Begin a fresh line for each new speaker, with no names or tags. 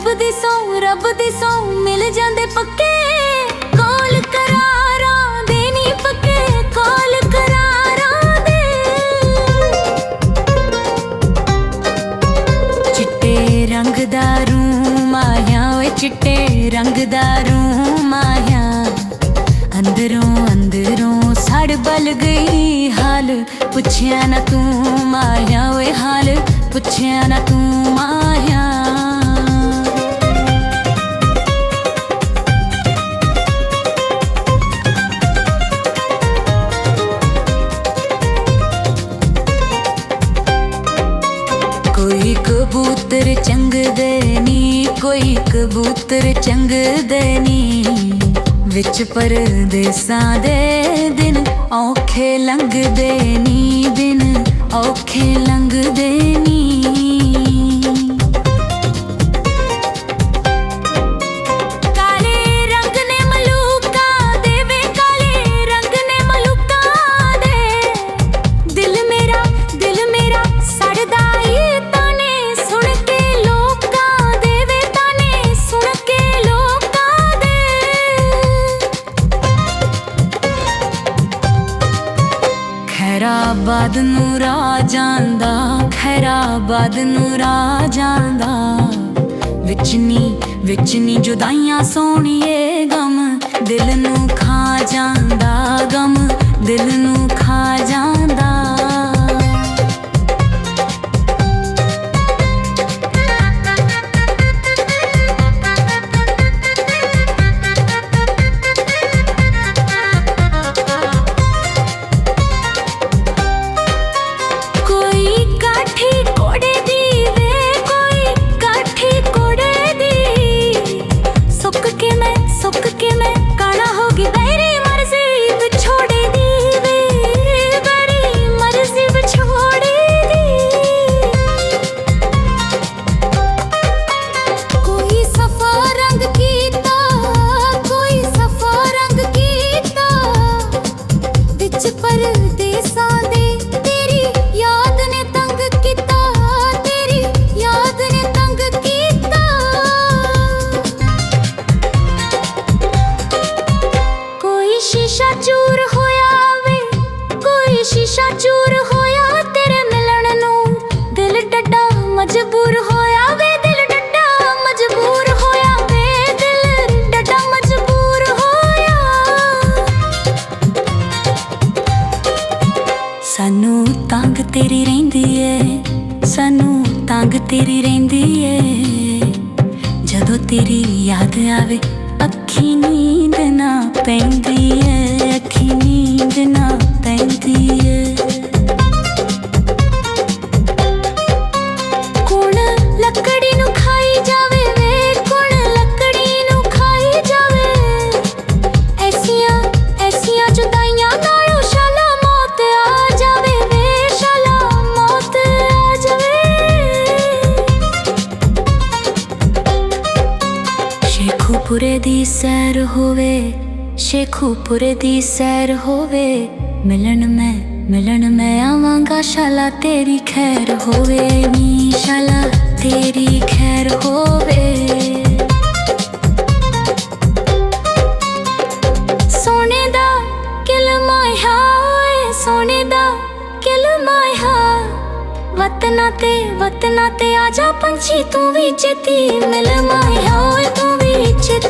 रब दी सौ मिल जांदे पक्के कॉल करारां दे नी पक्के कॉल करारां दे। चिट्टे रंग दा रूम आया ओए चिट्टे रंग दा रूम आया अंदरों अंदरों सड़ बल गई हाल पुछया ना तू माया ओए हाल पुछया ना तू माया। कोई कबूतर चंग देनी कोई कबूतर चंग देनी विच परदेसां दे दिन औखे लंघदे नी दिन औखे लंघदे नी। काले रंग ने मलूका दे वे काले रंग ने मलूका दे दिल मेरा सड़दा ई ताने सुन के लोकां दे वे ताने सुन के लोकां दे। खैराबाद नूं राह जांदा खैराबाद नूं राह जांदा विच नी जुदाइयां सोहणीए गम दिल नूं खा जांदा गम दिल नूं खा जांदा। शीशा चूर होया वे कोई शीशा चूर होया तेरे मिलन नूं दिल डड्डा मजबूर होया वे दिल डड्डा मजबूर होया वे दिल डड्डा मजबूर होया। सानू तंग तेरी रहिंदी है सानू तंग तेरी रहिंदी है जदों तेरी याद आवे अखी नींद ना पैंदी है अखी नींद ना पैंदी है। कुण लकड़ी नूं खाई जावे वे कुण लकड़ी नूं खाई जावे ऐसियां जुदाइयां नालों शाला मौत आ जावे वे शाला मौत आ जावे। शेखूपुरे दी सैर होवे शेखूपुरे दी सैर होवे मिलन मैं आवांगा शाला तेरी खैर होवे नी शाला तेरी खैर होवे। सोने दा किल माया सोने दा किल माया वतना ते आजा पंछी तू भी चेती मिल माया तू भी चेती।